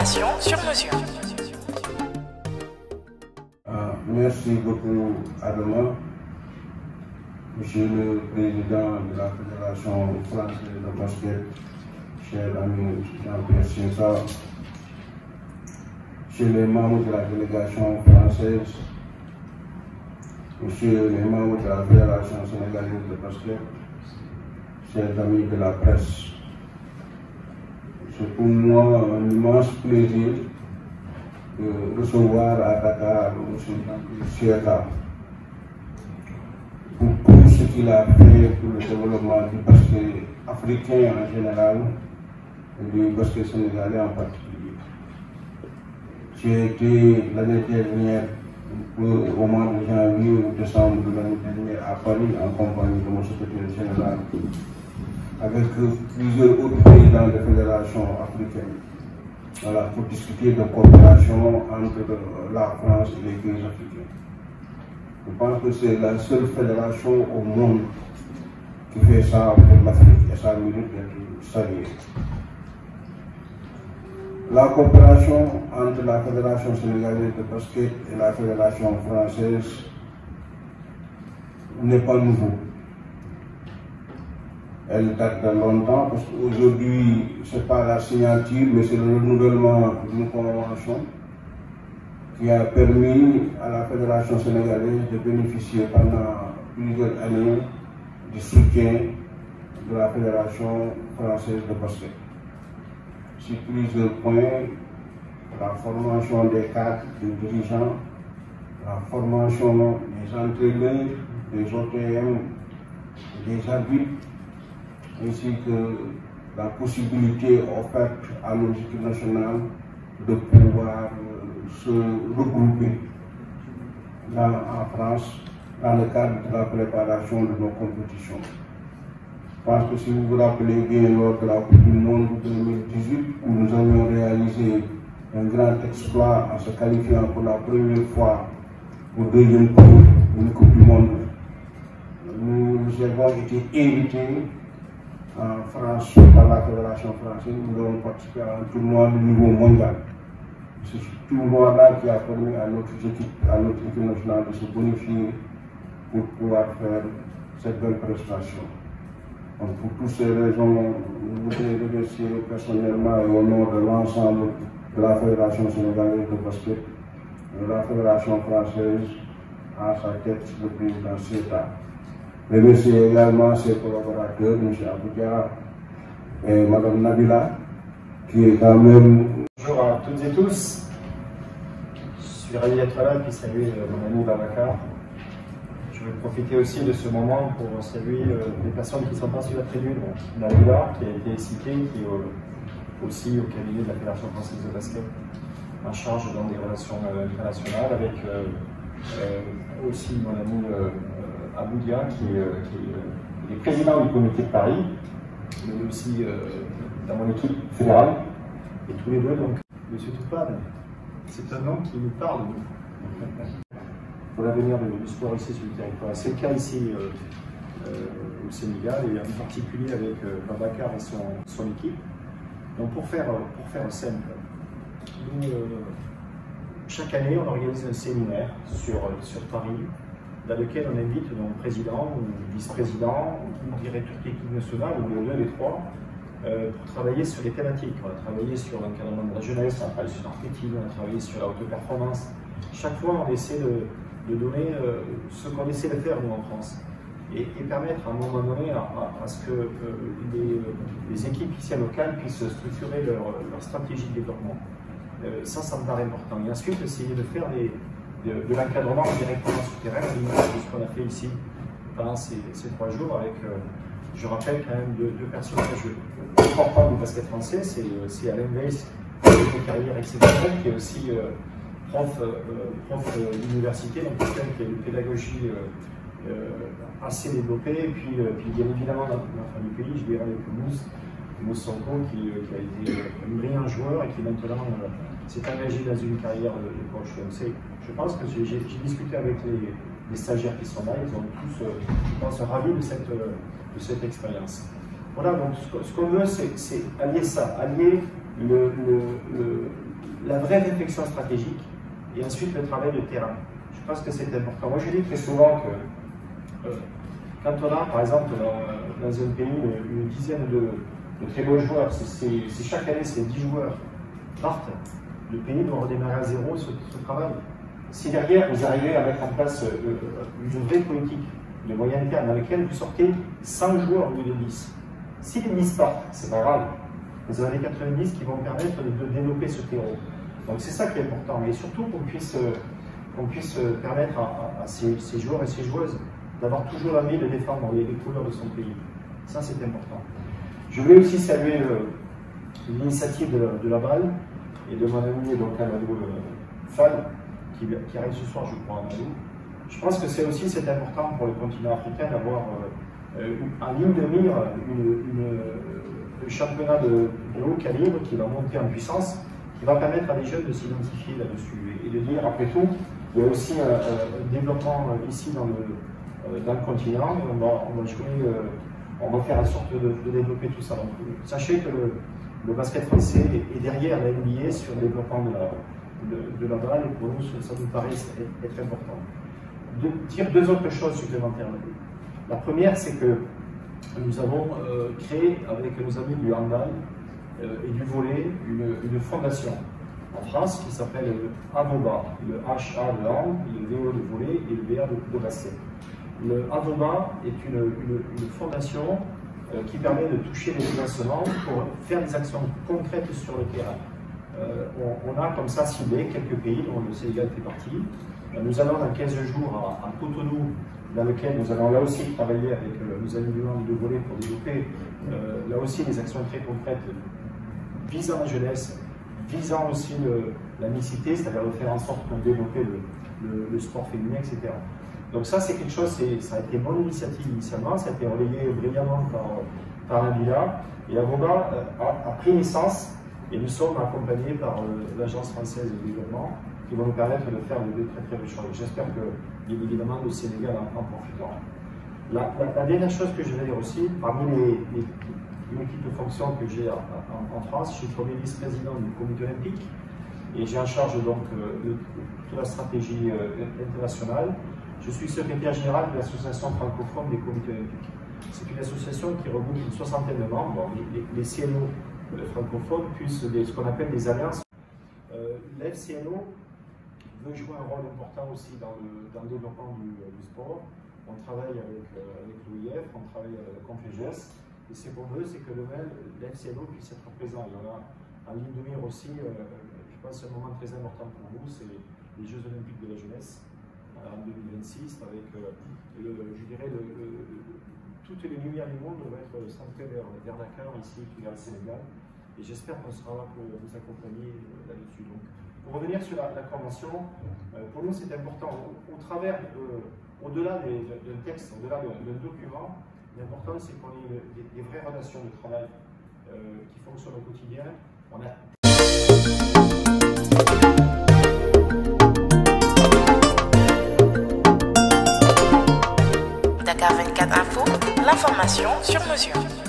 formation sur mesure. Merci beaucoup, Adama. Monsieur le Président de la Fédération française de basket, cher ami Jean-Pierre César, Monsieur les membres de la délégation française, Monsieur les membres de la Fédération sénégalaise de basket, chers amis de la presse. C'est pour moi un immense plaisir de recevoir à Dakar M. Jean-Pierre César pour tout ce qu'il a fait pour le développement du basket africain en général et du basket sénégalais en particulier. J'ai été l'année dernière, au mois de janvier ou décembre de l'année dernière à Paris en compagnie de mon secrétaire général avec plusieurs autres présidents de fédérations africaines. Voilà, pour discuter de coopération entre la France et les pays africains. Je pense que c'est la seule fédération au monde qui fait ça pour l'Afrique et ça mérite d'être salué. La coopération entre la Fédération sénégalaise de basket et la Fédération française n'est pas nouveau. Elle date de longtemps parce qu'aujourd'hui, ce n'est pas la signature, mais c'est le renouvellement d'une convention qui a permis à la Fédération sénégalaise de bénéficier pendant plusieurs années du soutien de la Fédération française de basket. Sur plusieurs points, la formation des cadres, des dirigeants, la formation des entraîneurs, des OTM, des arbitres, ainsi que la possibilité offerte à nos équipes nationales de pouvoir se regrouper en France dans le cadre de la préparation de nos compétitions. Je pense que si vous vous rappelez bien lors de la Coupe du Monde 2018, où nous avions réalisé un grand exploit en se qualifiant pour la première fois au deuxième tour d'une Coupe du Monde, nous avons été invités en France par la Fédération française. Nous avons participé à un tournoi de niveau mondial. C'est ce tournoi-là qui a permis à notre équipe nationale de se bonifier pour pouvoir faire cette belle prestation. Donc, pour toutes ces raisons, je voudrais remercier personnellement et au nom de l'ensemble de la Fédération sénégalaise de basket, de la Fédération française, à sa tête, le président César. Remercier également ses collaborateurs, M. Aboudia et Mme Nabila, qui est quand même... Bonjour à toutes et tous. Je suis ravi d'être là et puis saluer mon ami Babacar. Je vais profiter aussi de ce moment pour saluer les personnes qui sont pas sur la tribune. Nabila, qui a été citée, qui est aussi au cabinet de la Fédération française de basket, en charge dans des relations internationales, avec aussi mon ami Aboudia, qui est président du comité de Paris, mais aussi dans mon équipe fédérale, et tous les deux, donc, M. Toupane, c'est un nom qui nous parle, pour l'avenir du sport ici sur le territoire. C'est le cas ici au Sénégal, et en particulier avec Babacar et son équipe. Donc pour faire simple, nous, chaque année, on organise un séminaire sur Paris, dans lequel on invite nos présidents ou vice-présidents ou directeurs d'équipe nationale, ou les deux, les trois, pour travailler sur les thématiques. On a travaillé sur l'encadrement de la jeunesse, on a travaillé sur le marketing, on a travaillé sur la haute performance. Chaque fois, on essaie de donner ce qu'on essaie de faire, nous, en France, et permettre à un moment donné à ce que les équipes ici locales puissent structurer leur stratégie de développement. Ça me paraît important. Et ensuite, essayer de faire de l'encadrement directement sur le terrain, à l'image de ce qu'on a fait ici pendant ces 3 jours avec, je rappelle quand même, deux personnages importants du basket français. C'est Alain Weiss, qui a une carrière exceptionnelle, qui est aussi prof d'université, donc quelqu'un qui a une pédagogie assez développée, et puis bien évidemment dans la fin du pays, je dirais avec Mousse Sonko, qui a été un brillant joueur et qui maintenant s'est engagé dans une carrière de coach. Donc je pense que j'ai discuté avec les stagiaires qui sont là, ils ont tous, je pense, ravis de cette expérience. Voilà, donc ce qu'on veut, c'est allier ça, allier la vraie réflexion stratégique et ensuite le travail de terrain. Je pense que c'est important. Moi, je dis très souvent que quand on a, par exemple, dans un pays une dizaine de très beaux joueurs, c'est chaque année, c'est 10 joueurs partent, le pays doit redémarrer à zéro ce travail. Si derrière, vous arrivez à mettre en place une vraie politique de moyen terme dans laquelle vous sortez 100 joueurs au lieu de 10, si les 10 partent, c'est pas grave. Vous en avez 90 qui vont permettre de développer ce terreau. Donc c'est ça qui est important. Et surtout qu'on puisse permettre à ces joueurs et ces joueuses d'avoir toujours envie de défendre les couleurs de son pays. Ça, c'est important. Je voulais aussi saluer l'initiative de la balle et de mon ami Amadou Fall, qui arrive ce soir, je crois, Amadou. Je pense que c'est important pour le continent africain d'avoir en ligne de mire le championnat de haut calibre qui va monter en puissance, qui va permettre à des jeunes de s'identifier là-dessus et de dire, après tout, il y a aussi un développement ici dans le continent, on va faire en sorte de développer tout ça. Donc, sachez que le basket français est derrière la NBA sur le développement de la balle, et pour nous, ça nous paraît être important. De dire deux autres choses supplémentaires. La première, c'est que nous avons créé avec nos amis du handball et du volley une fondation en France qui s'appelle le AVOBA, le HA de hand, le VO de volley et le BA de basket. Le AVOBA est une fondation qui permet de toucher les financements pour faire des actions concrètes sur le terrain. On a comme ça ciblé quelques pays, dont le Sénégal fait partie. Nous allons dans 15 jours à Cotonou, dans lequel nous allons là aussi travailler avec nos amis du hand de volley pour développer là aussi des actions très concrètes visant la jeunesse, visant aussi la mixité, c'est-à-dire de faire en sorte qu'on développe le sport féminin, etc. Donc ça, c'est quelque chose, ça a été une bonne initiative initialement, ça a été relayé brillamment par Nabila, et AVOBA a pris naissance, et nous sommes accompagnés par l'Agence française de développement, qui vont nous permettre de faire de très très belles choses. J'espère que, bien évidemment, le Sénégal en profitera. La dernière chose que je vais dire aussi, parmi les multiples fonctions que j'ai en France, je suis premier vice-président du comité olympique, et j'ai en charge donc de toute la stratégie internationale. Je suis secrétaire général de l'association francophone des comités olympiques. C'est une association qui regroupe une soixantaine de membres, les CNO francophones, plus ce qu'on appelle des alliances. L'FCNO veut jouer un rôle important aussi dans le développement du sport. On travaille avec l'OIF, on travaille avec la Conféges, et ce qu'on veut, c'est que l'FCNO puisse être présent. Il y en a en ligne de mire aussi, je pense un moment très important pour vous, c'est les Jeux Olympiques de la jeunesse en 2026, avec, je dirais, toutes les lumières du monde vont être centrées vers Dakar, ici, puis vers le Sénégal. Et j'espère qu'on sera là pour vous accompagner là-dessus. Donc, pour revenir sur la convention, pour nous c'est important. Au travers, au-delà d'un texte, au-delà d'un document, l'important c'est qu'on ait des vraies relations de travail qui fonctionnent au quotidien. Dakar 24 Info, l'information sur mesure.